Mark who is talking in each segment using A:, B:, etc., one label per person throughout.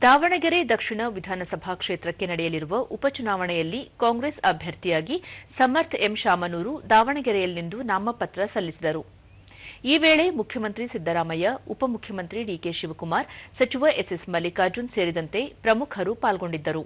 A: ದಾವಣಗೆರೆ ದಕ್ಷಿಣ ವಿಧಾನಸಭಾ ಕ್ಷೇತ್ರಕ್ಕೆ ನಡೆಯಲಿರುವ ಉಪಚುನಾವಣೆಯಲ್ಲಿ ಕಾಂಗ್ರೆಸ್ ಅಭ್ಯರ್ಥಿಯಾಗಿ ಸಮರ್ಥ್ ಎಂ ಶಾಮನೂರು ದಾವಣಗೆರೆಯಲ್ಲಿಂದು ನಾಮಪತ್ರ ಸಲ್ಲಿಸಿದರು. ಈ ವೇಳೆ ಮುಖ್ಯಮಂತ್ರಿ ಸಿದ್ದರಾಮಯ್ಯ, ಉಪಮುಖ್ಯಮಂತ್ರಿ ಡಿಕೆ ಶಿವಕುಮಾರ್, ಸಚಿವ ಎಸ್ಎಸ್ ಮಲ್ಲಿಕಾರ್ಜುನ್ ಸೇರಿದಂತೆ ಪ್ರಮುಖರು ಪಾಲ್ಗೊಂಡಿದ್ದರು.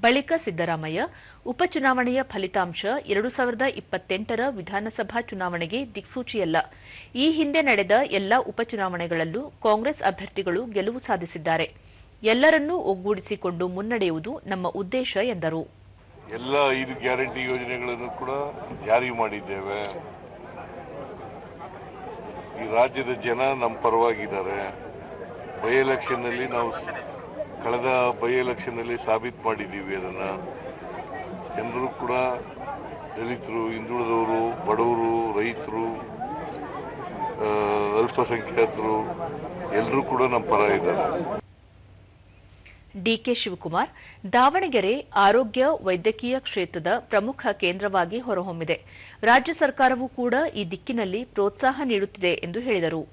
A: ಬಳಿಕ ಸಿದ್ದರಾಮಯ್ಯ ಉಪಚುನಾವಣೆಯ ಫಲಿತಾಂಶ 2028ರ ವಿಧಾನಸಭಾ ಚುನಾವಣೆಗೆ ದಿಕ್ಸೂಚಿಯಲ್ಲ. ಈ ಹಿಂದೆ ನಡೆದ ಎಲ್ಲ ಉಪಚುನಾವಣೆಗಳಲ್ಲೂ ಕಾಂಗ್ರೆಸ್ ಅಭ್ಯರ್ಥಿಗಳು ಗೆಲುವು ಸಾಧಿಸಿದ್ದಾರೆ. ಎಲ್ಲರನ್ನೂ ಒಗ್ಗೂಡಿಸಿಕೊಂಡು ಮುನ್ನಡೆಯುವುದು ನಮ್ಮ ಉದ್ದೇಶ ಎಂದರು.
B: ಎಲ್ಲ 5 ಗ್ಯಾರಂಟಿ ಯೋಜನೆಗಳನ್ನು ಕೂಡ ಜಾರಿ ಮಾಡಿದ್ದೇವೆ. ಈ ರಾಜ್ಯದ ಜನ ನಮ್ಮ ಪರವಾಗಿದ್ದಾರೆ. ಬೈ ಎಲೆಕ್ಷನ್ ನಲ್ಲಿ ನಾವು ಕಳೆದ ಬೈ ಎಲೆಕ್ಷನ್ ನಲ್ಲಿ ಸಾಬೀತು ಮಾಡಿದ್ದೀವಿ. ಅದನ್ನ ಜನರು ಕೂಡ ದಲಿತರು, ಹಿಂದುಳಿದವರು, ಬಡವರು, ರೈತರು, ಅಲ್ಪಸಂಖ್ಯಾತರು ಎಲ್ಲರೂ ಕೂಡ ನಮ್ಮ ಪರ ಇದ್ದಾರೆ.
A: ಡಿಕೆ ಶಿವಕುಮಾರ್, ದಾವಣಗೆರೆ ಆರೋಗ್ಯ ವೈದ್ಯಕೀಯ ಕ್ಷೇತ್ರದ ಪ್ರಮುಖ ಕೇಂದ್ರವಾಗಿ ಹೊರಹೊಮ್ಮಿದೆ. ರಾಜ್ಯ ಸರ್ಕಾರವೂ ಕೂಡ ಈ ದಿಕ್ಕಿನಲ್ಲಿ ಪ್ರೋತ್ಸಾಹ ನೀಡುತ್ತಿದೆ ಎಂದು ಹೇಳಿದರು.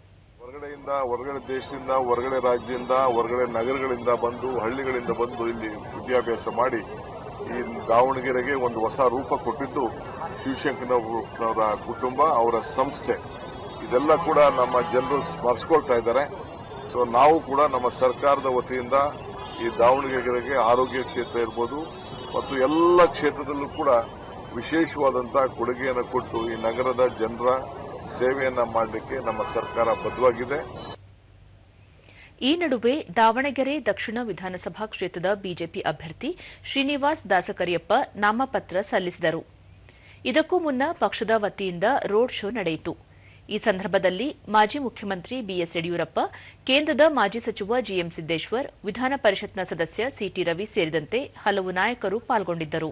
C: ಹೊರಗಡೆ ದೇಶದಿಂದ, ಹೊರಗಡೆ ರಾಜ್ಯದಿಂದ, ಹೊರಗಡೆ ನಗರಗಳಿಂದ ಬಂದು, ಹಳ್ಳಿಗಳಿಂದ ಬಂದು ಇಲ್ಲಿ ವಿದ್ಯಾಭ್ಯಾಸ ಮಾಡಿ ಈ ದಾವಣಗೆರೆಗೆ ಒಂದು ಹೊಸ ರೂಪ ಕೊಟ್ಟಿದ್ದು ಶಿವಶಂಕರನವರ ಕುಟುಂಬ, ಅವರ ಸಂಸ್ಥೆ. ಇದೆಲ್ಲ ಕೂಡ ನಮ್ಮ ಜನರು ಸ್ಮರಿಸ್ಕೊಳ್ತಾ ಇದ್ದಾರೆ. ಸೊ ನಾವು ಕೂಡ ನಮ್ಮ ಸರ್ಕಾರದ ವತಿಯಿಂದ ಈ ದಾವಣಗೆರೆಗೆ ಆರೋಗ್ಯ ಕ್ಷೇತ್ರ ಇರ್ಬೋದು ಮತ್ತು ಎಲ್ಲ ಕ್ಷೇತ್ರದಲ್ಲೂ ಕೂಡ ವಿಶೇಷವಾದಂತಹ ಕೊಡುಗೆಯನ್ನು ಕೊಟ್ಟು ಈ ನಗರದ ಜನರ ಸೇವೆಯನ್ನ ಮಾಡಲಿಕ್ಕೆ ನಮ್ಮ ಸರ್ಕಾರ ಬದ್ಧವಾಗಿದೆ.
A: ಈ ನಡುವೆ ದಾವಣಗೆರೆ ದಕ್ಷಿಣ ವಿಧಾನಸಭಾ ಕ್ಷೇತ್ರದ ಬಿಜೆಪಿ ಅಭ್ಯರ್ಥಿ ಶ್ರೀನಿವಾಸ್ ದಾಸಕರಿಯಪ್ಪ ನಾಮಪತ್ರ ಸಲ್ಲಿಸಿದರು. ಇದಕ್ಕೂ ಮುನ್ನ ಪಕ್ಷದ ವತಿಯಿಂದ ರೋಡ್ ಶೋ ನಡೆಯಿತು. ಈ ಸಂದರ್ಭದಲ್ಲಿ ಮಾಜಿ ಮುಖ್ಯಮಂತ್ರಿ ಬಿಎಸ್ ಯಡಿಯೂರಪ್ಪ, ಕೇಂದ್ರದ ಮಾಜಿ ಸಚಿವ ಜಿಎಂ ಸಿದ್ದೇಶ್ವರ್, ವಿಧಾನ ಪರಿಷತ್ನ ಸದಸ್ಯ ಸಿಟಿ ರವಿ ಸೇರಿದಂತೆ ಹಲವು ನಾಯಕರು ಪಾಲ್ಗೊಂಡಿದ್ದರು.